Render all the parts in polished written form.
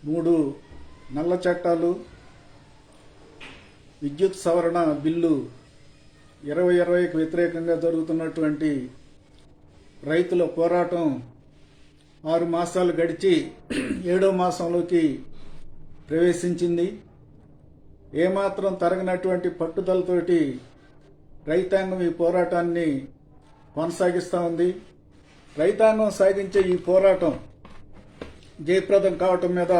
3 నల్ల చట్టాలు, విద్యుత్ సవరణ బిల్లు 2020కి వ్యతిరేకంగా జరుగుతున్నటువంటి రైతుల పోరాటం 6 మాసాలు గడిచి 7వ మాసంలోకి ప్రవేశించింది. ఏమాత్రం తరగనటువంటి పట్టుదలతోటి రైతాంగం ఈ పోరాటాన్ని కొనసాగిస్తూ ఉంది. రైతాంగం సాగించే ఈ పోరాటం జయప్రదం కావటం మీద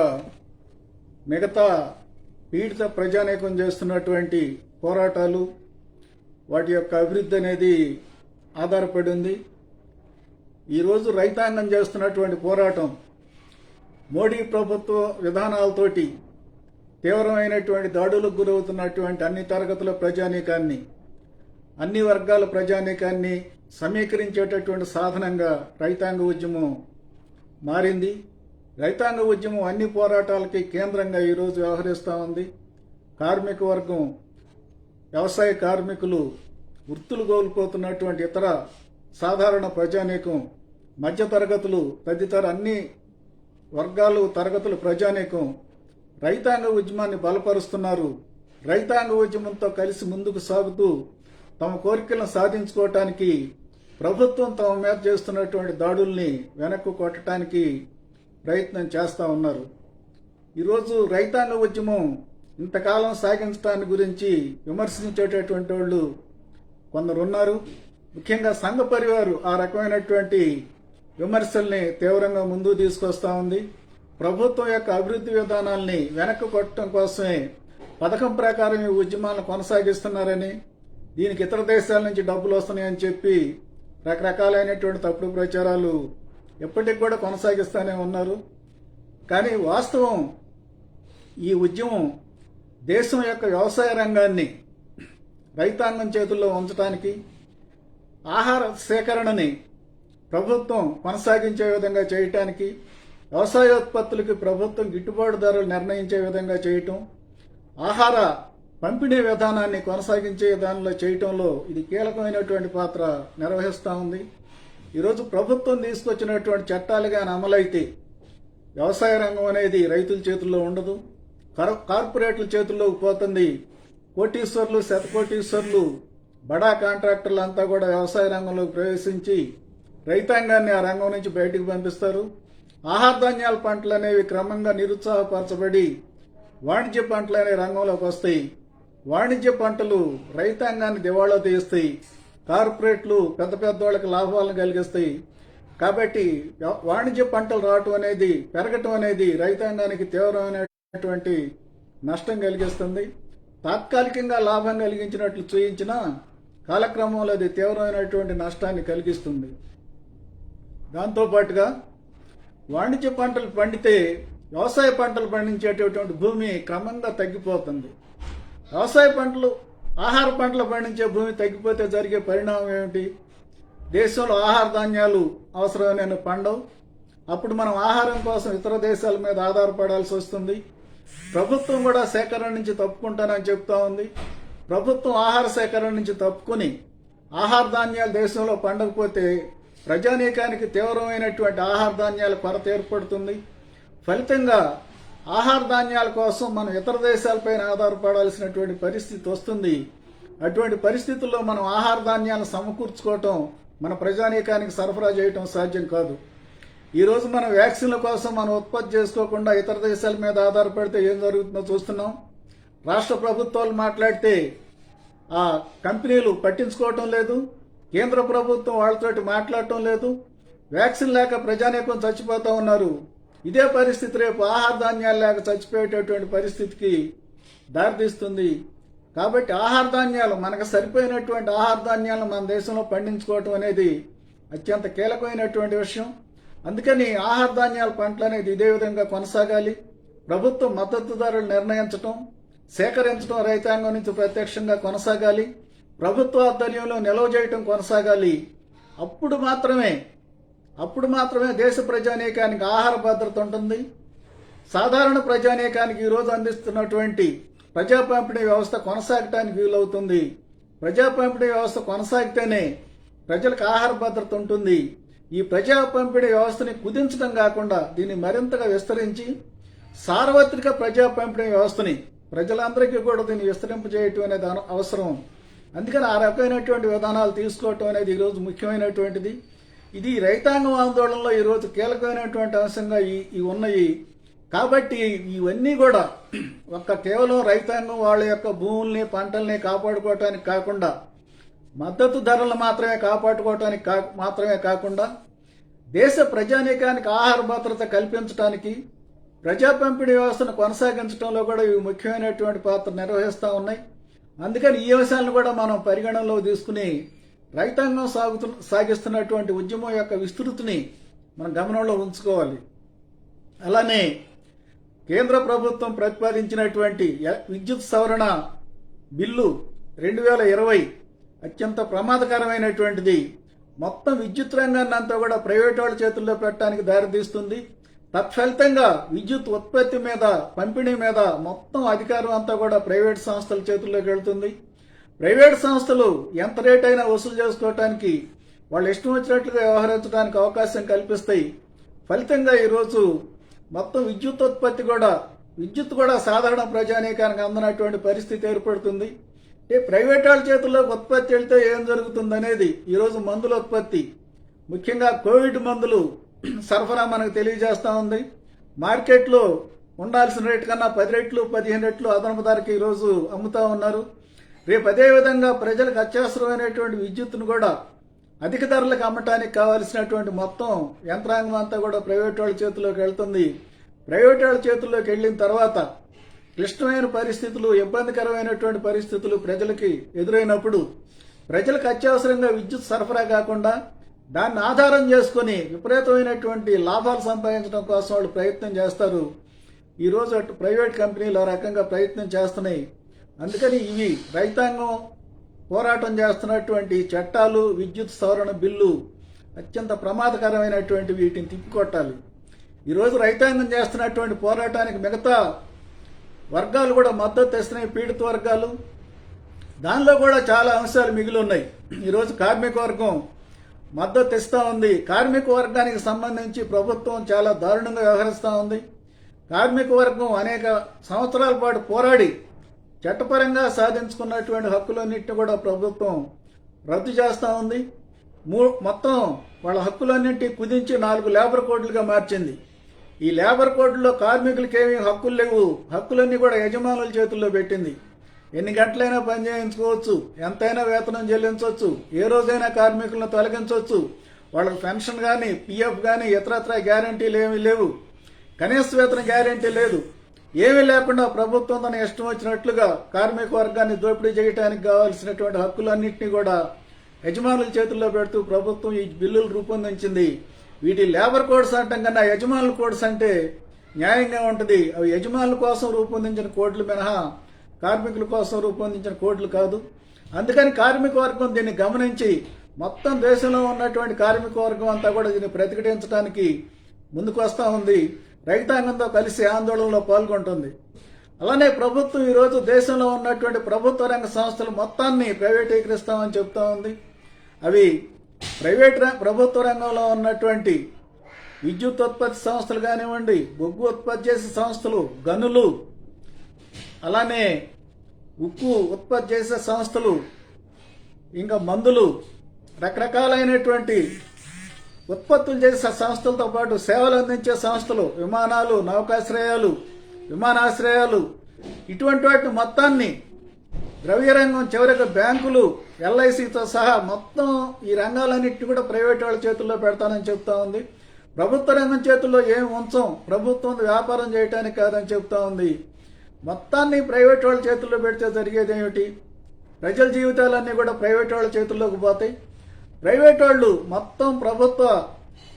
మిగతా పీడిత ప్రజానీకం చేస్తున్నటువంటి పోరాటాలు, వాటి యొక్క అభివృద్ధి అనేది ఆధారపడి ఉంది. ఈరోజు రైతాంగం చేస్తున్నటువంటి పోరాటం మోడీ ప్రభుత్వ విధానాలతోటి తీవ్రమైనటువంటి దాడులకు గురవుతున్నటువంటి అన్ని తరగతుల ప్రజానీకాన్ని, అన్ని వర్గాల ప్రజానీకాన్ని సమీకరించేటటువంటి సాధనంగా రైతాంగ ఉద్యమం మారింది. రైతాంగ ఉద్యమం అన్ని పోరాటాలకి కేంద్రంగా ఈరోజు వ్యవహరిస్తూ ఉంది. కార్మిక వర్గం, వ్యవసాయ కార్మికులు, వృత్తులు కోల్పోతున్నటువంటి ఇతర సాధారణ ప్రజానీకం, మధ్యతరగతులు తదితర అన్ని వర్గాలు తరగతుల ప్రజానీకం రైతాంగ ఉద్యమాన్ని బలపరుస్తున్నారు. రైతాంగ ఉద్యమంతో కలిసి ముందుకు సాగుతూ తమ కోరికలను సాధించుకోవటానికి ప్రభుత్వం తమ మీద చేస్తున్నటువంటి దాడుల్ని వెనక్కు కొట్టడానికి ప్రయత్నం చేస్తూ ఉన్నారు. ఈరోజు రైతాంగ ఉద్యమం ఇంతకాలం సాగించడాన్ని గురించి విమర్శించేటటువంటి వాళ్ళు కొందరున్నారు. ముఖ్యంగా సంఘ పరివారు ఆ రకమైనటువంటి విమర్శల్ని తీవ్రంగా ముందుకు తీసుకొస్తా ఉంది. ప్రభుత్వం యొక్క అభివృద్ధి విధానాల్ని వెనక్కి కొట్టడం కోసమే పథకం ప్రకారం ఈ ఉద్యమాలను కొనసాగిస్తున్నారని, దీనికి ఇతర దేశాల నుంచి డబ్బులు వస్తున్నాయని చెప్పి రకరకాలైనటువంటి తప్పుడు ప్రచారాలు ఎప్పటికి కూడా కొనసాగిస్తూనే ఉన్నారు. కానీ వాస్తవం ఈ ఉద్యమం దేశం యొక్క వ్యవసాయ రంగాన్ని రైతాంగం చేతుల్లో ఉంచడానికి, ఆహార సేకరణని ప్రభుత్వం కొనసాగించే విధంగా చేయటానికి, వ్యవసాయోత్పత్తులకి ప్రభుత్వం గిట్టుబాటు ధరలు నిర్ణయించే విధంగా చేయటం, ఆహార పంపిణీ విధానాన్ని కొనసాగించే విధానంలో చేయటంలో ఇది కీలకమైనటువంటి పాత్ర నిర్వహిస్తూ ఉంది. ఈరోజు ప్రభుత్వం తీసుకొచ్చినటువంటి చట్టాలు కానీ అమలైతే వ్యవసాయ రంగం అనేది రైతుల చేతుల్లో ఉండదు, కార్పొరేట్ల చేతుల్లోకి పోతుంది. కోటీశ్వర్లు, శతకోటీశ్వర్లు, బడా కాంట్రాక్టర్లు అంతా కూడా వ్యవసాయ రంగంలోకి ప్రవేశించి రైతాంగాన్ని ఆ రంగం నుంచి బయటకు పంపిస్తారు. ఆహార ధాన్యాల పంటలు అనేవి క్రమంగా నిరుత్సాహపరచబడి వాణిజ్య పంటలు అనే రంగంలోకి వస్తాయి. వాణిజ్య పంటలు రైతాంగాన్ని దివాళా తీస్తాయి, కార్పొరేట్లు పెద్ద పెద్ద వాళ్ళకి లాభాలను కలిగిస్తాయి. కాబట్టి వాణిజ్య పంటలు రావటం అనేది, పెరగటం అనేది రైతాంగానికి తీవ్రమైనటువంటి నష్టం కలిగిస్తుంది. తాత్కాలికంగా లాభం కలిగించినట్లు చూయించినా కాలక్రమంలో అది తీవ్రమైనటువంటి నష్టాన్ని కలిగిస్తుంది. దాంతోపాటుగా వాణిజ్య పంటలు పండితే వ్యవసాయ పంటలు పండించేటటువంటి భూమి క్రమంగా తగ్గిపోతుంది. వ్యవసాయ పంటలు, ఆహార పంటలు పండించే భూమి తగ్గిపోతే జరిగే పరిణామం ఏమిటి? దేశంలో ఆహార ధాన్యాలు అవసరమైన పండవు. అప్పుడు మనం ఆహారం కోసం ఇతర దేశాల మీద ఆధారపడాల్సి వస్తుంది. ప్రభుత్వం కూడా సేకరణ నుంచి తప్పుకుంటానని చెప్తా ఉంది. ప్రభుత్వం ఆహార సేకరణ నుంచి తప్పుకుని ఆహార ధాన్యాలు దేశంలో పండకపోతే ప్రజానీకానికి తీవ్రమైనటువంటి ఆహార ధాన్యాల కొరత ఏర్పడుతుంది. ఫలితంగా ఆహార ధాన్యాల కోసం మనం ఇతర దేశాలపైన ఆధారపడాల్సినటువంటి పరిస్థితి వస్తుంది. అటువంటి పరిస్థితుల్లో మనం ఆహార ధాన్యాలను సమకూర్చుకోవటం, మన ప్రజానీకానికి సరఫరా చేయటం సాధ్యం కాదు. ఈరోజు మనం వ్యాక్సిన్ల కోసం మనం ఉత్పత్తి చేసుకోకుండా ఇతర దేశాల మీద ఆధారపడితే ఏం జరుగుతుందో చూస్తున్నాం. రాష్ట్ర ప్రభుత్వాలు మాట్లాడితే ఆ కంపెనీలు పట్టించుకోవటం లేదు, కేంద్ర ప్రభుత్వం వాళ్ళతోటి మాట్లాడటం లేదు. వ్యాక్సిన్ లేక ప్రజానీకం చచ్చిపోతూ ఉన్నారు. ఇదే పరిస్థితి రేపు ఆహార ధాన్యాలు లేక చచ్చిపోయేటటువంటి పరిస్థితికి దారితీస్తుంది. కాబట్టి ఆహార ధాన్యాలు, మనకు సరిపోయినటువంటి ఆహార ధాన్యాలను మన దేశంలో పండించుకోవటం అనేది అత్యంత కీలకమైనటువంటి విషయం. అందుకని ఆహార ధాన్యాల పంటలు అనేది ఇదే విధంగా కొనసాగాలి. ప్రభుత్వం మద్దతు ధరలు నిర్ణయించటం, సేకరించడం రైతాంగం నుంచి ప్రత్యక్షంగా కొనసాగాలి. ప్రభుత్వ ఆధ్వర్యంలో నిల్వ చేయటం కొనసాగాలి. అప్పుడు మాత్రమే దేశ ప్రజానీకానికి ఆహార భద్రత ఉంటుంది. సాధారణ ప్రజానీకానికి ఈరోజు అందిస్తున్నటువంటి ప్రజా పంపిణీ వ్యవస్థ కొనసాగటానికి వీలవుతుంది. ప్రజా పంపిణీ వ్యవస్థ కొనసాగితేనే ప్రజలకు ఆహార భద్రత ఉంటుంది. ఈ ప్రజా పంపిణీ వ్యవస్థని కుదించడం కాకుండా దీన్ని మరింతగా విస్తరించి సార్వత్రిక ప్రజా పంపిణీ వ్యవస్థని ప్రజలందరికీ కూడా దీన్ని విస్తరింపజేయటం అనేది అవసరం. అందుకని ఆ రకమైనటువంటి విధానాలు తీసుకోవటం అనేది ఈరోజు ముఖ్యమైనటువంటిది. ఇది రైతాంగం ఆందోళనలో ఈరోజు కీలకమైనటువంటి అంశంగా ఈ ఉన్నాయి. కాబట్టి ఇవన్నీ కూడా కేవలం రైతాంగం వాళ్ళ యొక్క భూముల్ని పంటల్ని కాపాడుకోవటానికి కాకుండా, మద్దతు ధరలు మాత్రమే కాపాడుకోవటానికి మాత్రమే కాకుండా, దేశ ప్రజానీకానికి ఆహార భద్రత కల్పించడానికి, ప్రజా పంపిణీ వ్యవస్థను కొనసాగించడంలో కూడా ఇవి ముఖ్యమైనటువంటి పాత్ర నిర్వహిస్తూ ఉన్నాయి. అందుకని ఈ అంశాలను కూడా మనం పరిగణనలో తీసుకుని రైతాంగం సాగిస్తున్నటువంటి ఉద్యమం యొక్క విస్తృతిని మనం గమనంలో ఉంచుకోవాలి. అలానే కేంద్ర ప్రభుత్వం ప్రతిపాదించినటువంటి విద్యుత్ సవరణ బిల్లు 2020 అత్యంత ప్రమాదకరమైనటువంటిది. మొత్తం విద్యుత్ రంగాన్ని అంతా కూడా ప్రైవేట్ వాళ్ళ చేతుల్లో పెట్టడానికి దారితీస్తుంది. తత్ఫలితంగా విద్యుత్ ఉత్పత్తి మీద, పంపిణీ మీద మొత్తం అధికారం అంతా కూడా ప్రైవేట్ సంస్థల చేతుల్లోకి వెళ్తుంది. ప్రైవేట్ సంస్థలు ఎంత రేట్ అయినా వసూలు చేసుకోవటానికి, వాళ్ళు ఇష్టం వచ్చినట్లుగా వ్యవహరించడానికి అవకాశం కల్పిస్తాయి. ఫలితంగా ఈరోజు మొత్తం విద్యుత్ కూడా సాధారణ ప్రజానీకానికి అందనటువంటి పరిస్థితి ఏర్పడుతుంది. ప్రైవేట్ వాళ్ళ చేతుల్లోకి ఉత్పత్తి వెళ్తే ఏం జరుగుతుంది అనేది ఈరోజు మందుల ఉత్పత్తి, ముఖ్యంగా కోవిడ్ మందులు సరఫరా మనకు తెలియజేస్తా ఉంది. మార్కెట్లో ఉండాల్సిన రేటు కన్నా 10 రెట్లు 15 రెట్లు అదనపు ధరకి ఈరోజు అమ్ముతా ఉన్నారు. రేపు అదేవిధంగా ప్రజలకు అత్యవసరమైనటువంటి విద్యుత్తును కూడా అధిక ధరలకు అమ్మటానికి కావాల్సినటువంటి మొత్తం యంత్రాంగం అంతా కూడా ప్రైవేట్ వాళ్ళ చేతుల్లోకి వెళ్తుంది. ప్రైవేట్ వాళ్ళ చేతుల్లోకి వెళ్ళిన తర్వాత క్లిష్టమైన పరిస్థితులు, ఇబ్బందికరమైనటువంటి పరిస్థితులు ప్రజలకి ఎదురైనప్పుడు ప్రజలకు అత్యవసరంగా విద్యుత్ సరఫరా కాకుండా దాన్ని ఆధారం చేసుకుని విపరీతమైనటువంటి లాభాలు సంపాదించడం కోసం వాళ్ళు ప్రయత్నం చేస్తారు. ఈరోజు అటు ప్రైవేట్ కంపెనీలు ఆ రకంగా ప్రయత్నం చేస్తున్నాయి. అందుకని ఇవి రైతాంగం పోరాటం చేస్తున్నటువంటి చట్టాలు, విద్యుత్ సవరణ బిల్లు అత్యంత ప్రమాదకరమైనటువంటి వీటిని తిప్పికొట్టాలి. ఈరోజు రైతాంగం చేస్తున్నటువంటి పోరాటానికి మిగతా వర్గాలు కూడా మద్దతు ఇస్తున్నాయి, పీడిత వర్గాలు. దానిలో కూడా చాలా అంశాలు మిగిలి ఉన్నాయి. ఈరోజు కార్మిక వర్గం మద్దతు ఇస్తూ ఉంది. కార్మిక వర్గానికి సంబంధించి ప్రభుత్వం చాలా దారుణంగా వ్యవహరిస్తూ ఉంది. కార్మిక వర్గం అనేక సంవత్సరాల పాటు పోరాడి చట్టపరంగా సాధించుకున్నటువంటి హక్కులన్నింటినీ కూడా ప్రభుత్వం రద్దు చేస్తూ ఉంది. మొత్తం వాళ్ళ హక్కులన్నింటినీ కుదించి 4 లేబర్ కోడ్లుగా మార్చింది. ఈ లేబర్ కోడ్లో కార్మికులకి ఏమీ హక్కులు లేవు. హక్కులన్నీ కూడా యజమానుల చేతుల్లో పెట్టింది. ఎన్ని గంటలైనా పని చేయించుకోవచ్చు, ఎంతైనా వేతనం చెల్లించవచ్చు, ఏ రోజైనా కార్మికులను తొలగించవచ్చు. వాళ్ళకి పెన్షన్ కానీ, పిఎఫ్ కానీ, ఇతరత్ర గ్యారంటీలు ఏమీ లేవు. కనీస వేతన గ్యారంటీ లేదు. ఏమీ లేకుండా ప్రభుత్వం తన ఇష్టం వచ్చినట్లుగా కార్మిక వర్గాన్ని దోపిడీ చేయడానికి కావాల్సినటువంటి హక్కులన్నింటినీ కూడా యజమానుల చేతుల్లో పెడుతూ ప్రభుత్వం ఈ బిల్లులు రూపొందించింది. వీటి లేబర్ కోడ్స్ అంటాం కన్నా యజమానుల కోడ్స్ అంటే న్యాయంగా ఉంటుంది. అవి యజమానుల కోసం రూపొందించిన కోడ్లు మినహా కార్మికుల కోసం రూపొందించిన కోడ్లు కాదు. అందుకని కార్మిక వర్గం దీన్ని గమనించి మొత్తం దేశంలో ఉన్నటువంటి కార్మిక వర్గం అంతా కూడా దీన్ని ప్రతిఘటించడానికి ముందుకు వస్తూ ఉంది. రైతాంగంతో కలిసి ఆందోళనలో పాల్గొంటుంది. అలానే ప్రభుత్వం ఈరోజు దేశంలో ఉన్నటువంటి ప్రభుత్వ రంగ సంస్థలు మొత్తాన్ని ప్రైవేటీకరిస్తామని చెప్తా ఉంది. అవి ప్రభుత్వ రంగంలో ఉన్నటువంటి విద్యుత్ ఉత్పత్తి సంస్థలు కానివ్వండి, బొగ్గు ఉత్పత్తి చేసే సంస్థలు, గనులు, అలానే ఉక్కు ఉత్పత్తి చేసే సంస్థలు, ఇంకా మందులు, రకరకాలైనటువంటి ఉత్పత్తులు చేసే సంస్థలతో పాటు సేవలు అందించే సంస్థలు, విమానాలు, నౌకాశ్రయాలు, విమానాశ్రయాలు, ఇటువంటి వాటి మొత్తాన్ని ద్రవ్య రంగం, చివరికి బ్యాంకులు, ఎల్ఐసితో సహా మొత్తం ఈ రంగాలన్నింటినీ కూడా ప్రైవేట్ వాళ్ళ చేతుల్లో పెడతానని చెప్తా ఉంది. ప్రభుత్వ రంగం చేతుల్లో ఏం ఉంచం, ప్రభుత్వం వ్యాపారం చేయడానికి కాదని చెప్తా ఉంది. మొత్తాన్ని ప్రైవేట్ వాళ్ళ చేతుల్లో పెడితే జరిగేది ఏమిటి? ప్రజల జీవితాలన్నీ కూడా ప్రైవేట్ వాళ్ళ చేతుల్లోకి పోతాయి. ప్రైవేట్ వాళ్ళు మొత్తం ప్రభుత్వ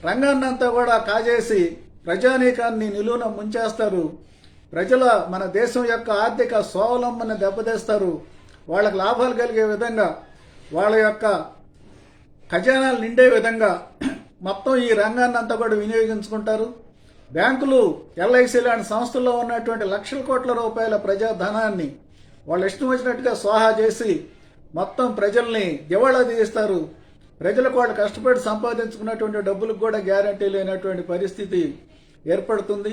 రంగాన్ని అంతా కూడా కాజేసి ప్రజానీకాన్ని నిలువున ముంచేస్తారు. మన దేశం యొక్క ఆర్థిక స్వావలంబన దెబ్బతీస్తారు. వాళ్ళకి లాభాలు కలిగే విధంగా, వాళ్ళ యొక్క ఖజానాలు నిండే విధంగా మొత్తం ఈ రంగాన్ని అంతా కూడా వినియోగించుకుంటారు. బ్యాంకులు, ఎల్ఐసి లాంటి సంస్థల్లో ఉన్నటువంటి లక్షల కోట్ల రూపాయల ప్రజాధనాన్ని వాళ్ళు ఇష్టం వచ్చినట్టుగా స్వాహా చేసి మొత్తం ప్రజల్ని దివాళా తీస్తారు. ప్రజలకు వాళ్ళు కష్టపడి సంపాదించుకున్నటువంటి డబ్బులకు కూడా గ్యారంటీ లేనటువంటి పరిస్థితి ఏర్పడుతుంది.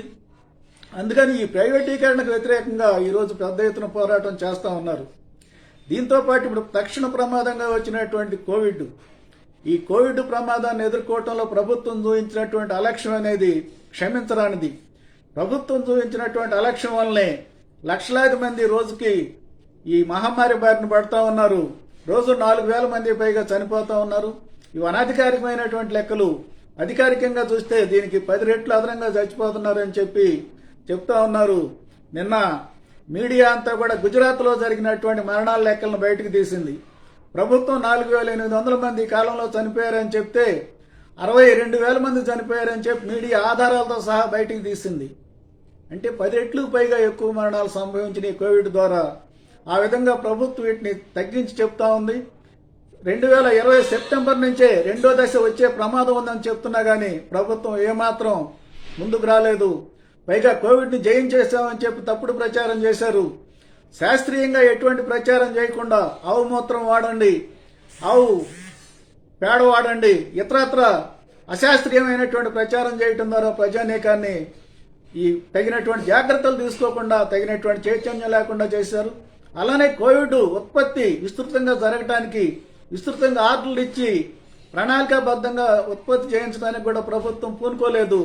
అందుకని ఈ ప్రైవేటీకరణకు వ్యతిరేకంగా ఈరోజు పెద్ద ఎత్తున పోరాటం చేస్తూ ఉన్నారు. దీంతో పాటు ఇప్పుడు తక్షణ ప్రమాదంగా వచ్చినటువంటి కోవిడ్, ఈ కోవిడ్ ప్రమాదాన్ని ఎదుర్కోవటంలో ప్రభుత్వం చూపించినటువంటి అలక్ష్యం అనేది క్షమించరానిది. ప్రభుత్వం చూపించినటువంటి అలక్ష్యం వల్లనే లక్షలాది మంది రోజుకి ఈ మహమ్మారి బారిన పడతా ఉన్నారు. రోజు 4,000 మంది పైగా చనిపోతా ఉన్నారు. ఇవి అనధికారికమైనటువంటి లెక్కలు. అధికారికంగా చూస్తే దీనికి 10 రెట్లు అదనంగా చచ్చిపోతున్నారని చెప్తా ఉన్నారు. నిన్న మీడియా అంతా కూడా గుజరాత్లో జరిగినటువంటి మరణాల లెక్కలను బయటకు తీసింది. ప్రభుత్వం 4,800 మంది ఈ కాలంలో చనిపోయారని చెప్తే 62,000 మంది చనిపోయారని చెప్పి మీడియా ఆధారాలతో సహా బయటికి తీసింది. అంటే 10 రెట్లు పైగా ఎక్కువ మరణాలు సంభవించిన కోవిడ్ ద్వారా. ఆ విధంగా ప్రభుత్వం వీటిని తగ్గించి చెప్తా ఉంది. 2020 సెప్టెంబర్ నుంచే 2వ దశ వచ్చే ప్రమాదం ఉందని చెప్తున్నా గానీ ప్రభుత్వం ఏమాత్రం ముందుకు రాలేదు. పైగా కోవిడ్ ని జయించేశామని చెప్పి తప్పుడు ప్రచారం చేశారు. శాస్త్రీయంగా ఎటువంటి ప్రచారం చేయకుండా ఆవు మూత్రం వాడండి, ఆవు పేడ వాడండి, ఇతరత్ర అశాస్త్రీయమైనటువంటి ప్రచారం చేయటం ద్వారా ప్రజానీకాన్ని ఈ తగినటువంటి జాగ్రత్తలు తీసుకోకుండా తగినటువంటి చైతన్యం లేకుండా చేశారు. అలానే కోవిడ్ ఉత్పత్తి విస్తృతంగా జరగడానికి విస్తృతంగా ఆర్డర్లు ఇచ్చి ప్రణాళికాబద్ధంగా ఉత్పత్తి చేయించడానికి కూడా ప్రభుత్వం పూనుకోలేదు.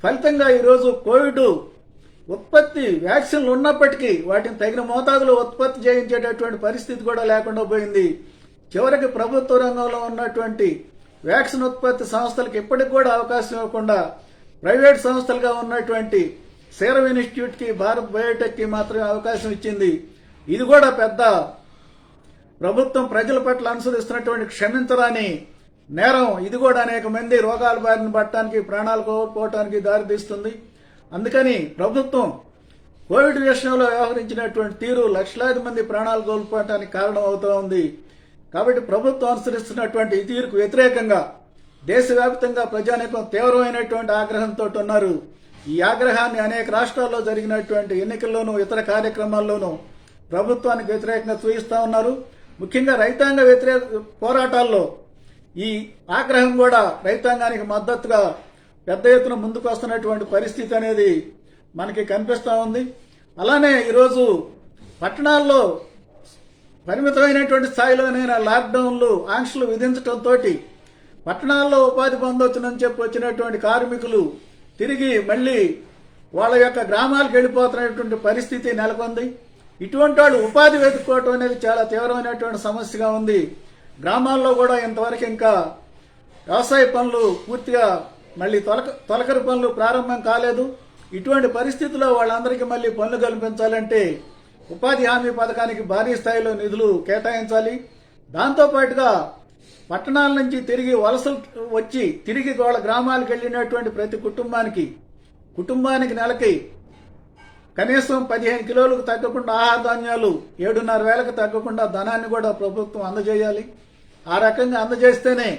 ఫలితంగా ఈరోజు కోవిడ్ ఉత్పత్తి వ్యాక్సిన్లు ఉన్నప్పటికీ వాటిని తగిన మోతాదులో ఉత్పత్తి చేయించేటటువంటి పరిస్థితి కూడా లేకుండా పోయింది. చివరికి ప్రభుత్వ రంగంలో ఉన్నటువంటి వ్యాక్సిన్ ఉత్పత్తి సంస్థలకు ఇప్పటికి కూడా అవకాశం ఇవ్వకుండా ప్రైవేట్ సంస్థలుగా ఉన్నటువంటి సీరం ఇన్స్టిట్యూట్ కి, భారత్ బయోటెక్ కి మాత్రమే అవకాశం ఇచ్చింది. ఇది కూడా పెద్ద ప్రభుత్వం ప్రజల పట్ల అనుసరిస్తున్నటువంటి క్షమించరాని నేరం. ఇది కూడా అనేక మంది రోగాల బారిన పడటానికి, ప్రాణాలు కోల్పోవటానికి దారితీస్తుంది. అందుకని ప్రభుత్వం కోవిడ్ విషయంలో వ్యవహరించినటువంటి తీరు లక్షలాది మంది ప్రాణాలు కోల్పోవటానికి కారణం అవుతూ ఉంది. కాబట్టి ప్రభుత్వం అనుసరిస్తున్నటువంటి ఈ తీరుకు వ్యతిరేకంగా దేశవ్యాప్తంగా ప్రజానీకం తీవ్రమైనటువంటి ఆగ్రహంతో ఉన్నారు. ఈ ఆగ్రహాన్ని అనేక రాష్ట్రాల్లో జరిగినటువంటి ఎన్నికల్లోనూ ఇతర కార్యక్రమాల్లోనూ ప్రభుత్వానికి వ్యతిరేకంగా చూపిస్తా ఉన్నారు. ముఖ్యంగా రైతాంగ వ్యతిరేక పోరాటాల్లో ఈ ఆగ్రహం కూడా రైతాంగానికి మద్దతుగా పెద్ద ఎత్తున ముందుకు వస్తున్నటువంటి పరిస్థితి అనేది మనకి కనిపిస్తా ఉంది. అలానే ఈరోజు పట్టణాల్లో పరిమితమైనటువంటి స్థాయిలోనైనా లాక్డౌన్లు, ఆంక్షలు విధించడంతో పట్టణాల్లో ఉపాధి పొందొచ్చునని చెప్పి వచ్చినటువంటి కార్మికులు తిరిగి మళ్లీ వాళ్ళ యొక్క గ్రామాలకు వెళ్ళిపోతున్నటువంటి పరిస్థితి నెలకొంది. ఇటువంటి వాళ్ళు ఉపాధి వెతుక్కోవటం అనేది చాలా తీవ్రమైనటువంటి సమస్యగా ఉంది. గ్రామాల్లో కూడా ఇంతవరకు ఇంకా వ్యవసాయ పనులు పూర్తిగా మళ్లీ తొలకరి పనులు ప్రారంభం కాలేదు. ఇటువంటి పరిస్థితుల్లో వాళ్ళందరికీ మళ్లీ పనులు కల్పించాలంటే ఉపాధి హామీ పథకానికి భారీ స్థాయిలో నిధులు కేటాయించాలి. దాంతో పాటుగా పట్టణాల నుంచి తిరిగి వలసలు వచ్చి తిరిగి వాళ్ళ గ్రామాలకు వెళ్ళినటువంటి ప్రతి కుటుంబానికి నెలకి కనీసం 15 కిలోలకు తగ్గకుండా ఆహార ధాన్యాలు 7,500 తగ్గకుండా ధనాన్ని కూడా ప్రభుత్వం అందజేయాలి. ఆ రకంగా అందజేస్తేనే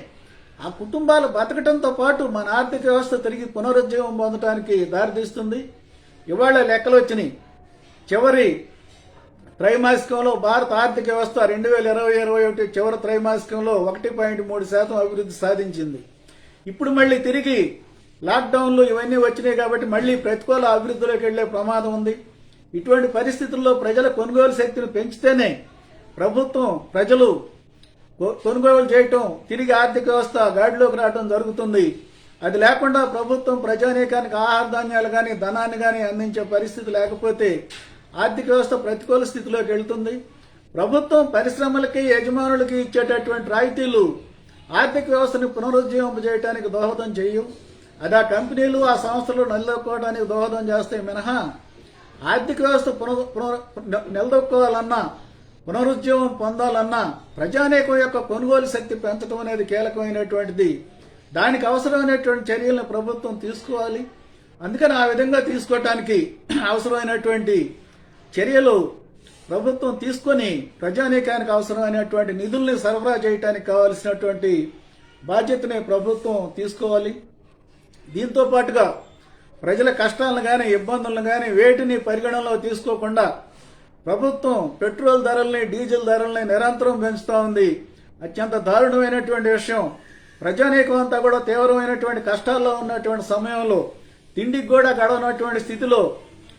ఆ కుటుంబాలు బతకటంతో పాటు మన ఆర్థిక వ్యవస్థ తిరిగి పునరుజ్జీవం పొందడానికి దారితీస్తుంది. ఇవాళ లెక్కలు వచ్చినాయి. చివరి త్రైమాసికంలో భారత ఆర్థిక వ్యవస్థ 2020-21 చివరి త్రైమాసికంలో 1.3% అభివృద్ధి సాధించింది. ఇప్పుడు మళ్లీ తిరిగి లాక్డౌన్లు ఇవన్నీ వచ్చినాయి కాబట్టి మళ్లీ ప్రతికూల అభివృద్ధిలోకి వెళ్లే ప్రమాదం ఉంది. ఇటువంటి పరిస్థితుల్లో ప్రజల కొనుగోలు శక్తిని పెంచితేనే ప్రజలు కొనుగోలు చేయటం, తిరిగి ఆర్థిక వ్యవస్థ గాడిలోకి రావడం జరుగుతుంది. అది లేకుండా ప్రభుత్వం ప్రజానీకానికి ఆహార ధాన్యాలు గాని, ధనాన్ని గాని అందించే పరిస్థితి లేకపోతే ఆర్థిక వ్యవస్థ ప్రతికూల స్థితిలోకి వెళ్తుంది. ప్రభుత్వం పరిశ్రమలకి, యజమానులకి ఇచ్చేటటువంటి రాయితీలు ఆర్థిక వ్యవస్థని పునరుజ్జీవింపజేయడానికి దోహదం చేయవు. అది ఆ కంపెనీలు, ఆ సంస్థలు నిలదొక్కోవడానికి దోహదం చేస్తాయి మినహా ఆర్థిక వ్యవస్థ నిలదొక్కోవాలన్నా, పునరుజ్జీవం పొందాలన్నా ప్రజానీకం యొక్క కొనుగోలు శక్తి పెంచడం అనేది కీలకమైనటువంటిది. దానికి అవసరమైనటువంటి చర్యలను ప్రభుత్వం తీసుకోవాలి. అందుకని ఆ విధంగా తీసుకోవటానికి అవసరమైనటువంటి చర్యలు ప్రభుత్వం తీసుకొని ప్రజానీకానికి అవసరమైనటువంటి నిధుల్ని సరఫరా చేయడానికి కావలసినటువంటి బాధ్యతని ప్రభుత్వం తీసుకోవాలి. దీంతో పాటుగా ప్రజల కష్టాలను గాని, ఇబ్బందులను గాని వేటిని పరిగణనలో తీసుకోకుండా ప్రభుత్వం పెట్రోల్ ధరల్ని, డీజిల్ ధరల్ని నిరంతరం పెంచుతా ఉంది. అత్యంత దారుణమైనటువంటి విషయం. ప్రజానీకం అంతా కూడా తీవ్రమైనటువంటి కష్టాల్లో ఉన్నటువంటి సమయంలో, తిండికి కూడా గడవనటువంటి స్థితిలో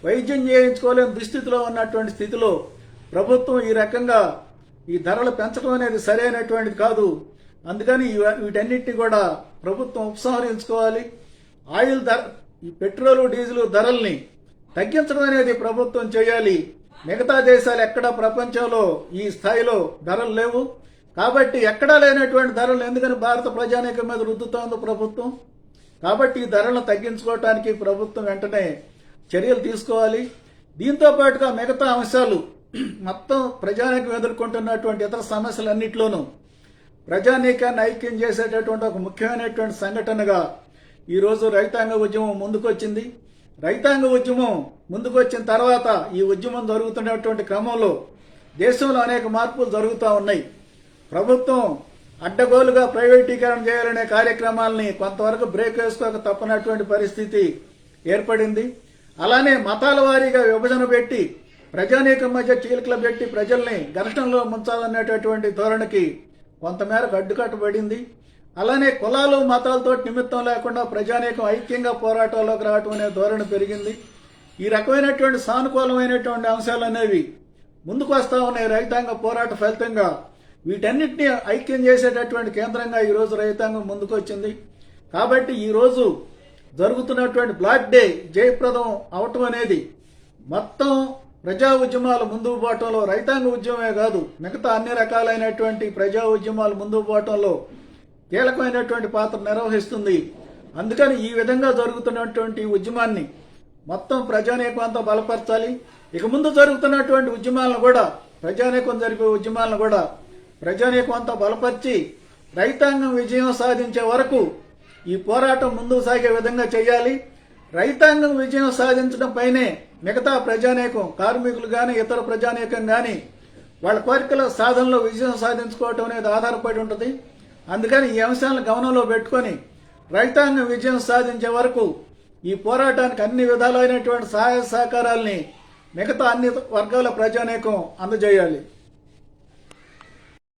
వైద్యం చేయించుకోలేని దుస్థితిలో ఉన్నటువంటి స్థితిలో ప్రభుత్వం ఈ రకంగా ఈ ధరలు పెంచడం అనేది సరైనటువంటిది కాదు. అందుకని వీటన్నిటిని కూడా ప్రభుత్వం ఉపసంహరించుకోవాలి. ఆయిల్ ధర, ఈ పెట్రోల్ డీజిల్ ధరల్ని తగ్గించడం అనేది ప్రభుత్వం చేయాలి. మిగతా దేశాలు ఎక్కడ ప్రపంచంలో ఈ స్థాయిలో ధరలు లేవు. కాబట్టి ఎక్కడా లేనటువంటి ధరలు ఎందుకని భారత ప్రజానీకం మీద రుద్దుతోంది ప్రభుత్వం. కాబట్టి ఈ ధరలను తగ్గించుకోవడానికి ప్రభుత్వం వెంటనే చర్యలు తీసుకోవాలి. దీంతో పాటుగా మిగతా అంశాలు మొత్తం ప్రజానీకం ఎదుర్కొంటున్నటువంటి ఇతర సమస్యలన్నింటిలోనూ ప్రజానీకాన్ని ఐక్యం చేసేటటువంటి ఒక ముఖ్యమైనటువంటి సంఘటనగా ఈరోజు రైతాంగ ఉద్యమం ముందుకొచ్చింది. రైతాంగ ఉద్యమం ముందుకొచ్చిన తర్వాత ఈ ఉద్యమం జరుగుతున్నటువంటి క్రమంలో దేశంలో అనేక మార్పులు జరుగుతూ ఉన్నాయి. ప్రభుత్వం అడ్డగోలుగా ప్రైవేటీకరణ చేయాలనే కార్యక్రమాలని కొంతవరకు బ్రేక్ వేసుకోక తప్పనటువంటి పరిస్థితి ఏర్పడింది. అలానే మతాల వారీగా విభజన పెట్టి ప్రజానీకం మధ్య చీలికలు పెట్టి ప్రజల్ని ఘర్షణలో ముంచాలనేటటువంటి ధోరణికి కొంతమేరకు అడ్డుకట్టబడింది. అలానే కులాలు మతాలతో నిమిత్తం లేకుండా ప్రజానీకం ఐక్యంగా పోరాటాల్లోకి రావటం అనే ధోరణి పెరిగింది. ఈ రకమైనటువంటి సానుకూలమైనటువంటి అంశాలు అనేవి ముందుకు వస్తా ఉన్నాయి. రైతాంగ పోరాట ఫలితంగా వీటన్నిటిని ఐక్యం చేసేటటువంటి కేంద్రంగా ఈరోజు రైతాంగం ముందుకు వచ్చింది. కాబట్టి ఈరోజు జరుగుతున్నటువంటి బ్లాక్ డే జయప్రదం అవటం అనేది మొత్తం ప్రజా ఉద్యమాలు ముందుకు పోవటంలో రైతాంగ ఉద్యమమే కాదు మిగతా అన్ని రకాలైనటువంటి ప్రజా ఉద్యమాలు ముందుకు పోవటంలో కీలకమైనటువంటి పాత్ర నిర్వహిస్తుంది. అందుకని ఈ విధంగా జరుగుతున్నటువంటి ఉద్యమాన్ని మొత్తం ప్రజానీకం అంతా బలపరచాలి. ఇక ముందు జరుగుతున్నటువంటి ఉద్యమాలను కూడా ప్రజానీకం జరిపే ఉద్యమాలను కూడా ప్రజానీకం అంతా బలపరిచి రైతాంగం విజయం సాధించే వరకు ఈ పోరాటం ముందుకు సాగే విధంగా చేయాలి. రైతాంగం విజయం సాధించడం పైనే మిగతా ప్రజానీకం, కార్మికులు గాని ఇతర ప్రజానీకం గాని వాళ్ళ కోరికల సాధనలో విజయం సాధించుకోవటం అనేది ఆధారపడి ఉంటుంది. అందుకని ఈ అంశాలను గమనంలో పెట్టుకొని రైతాంగం విజయం సాధించే వరకు ఈ పోరాటానికి అన్ని విధాలైనటువంటి సహాయ సహకారాలని మిగతా అన్ని వర్గాల ప్రజానీకం అందజేయాలి.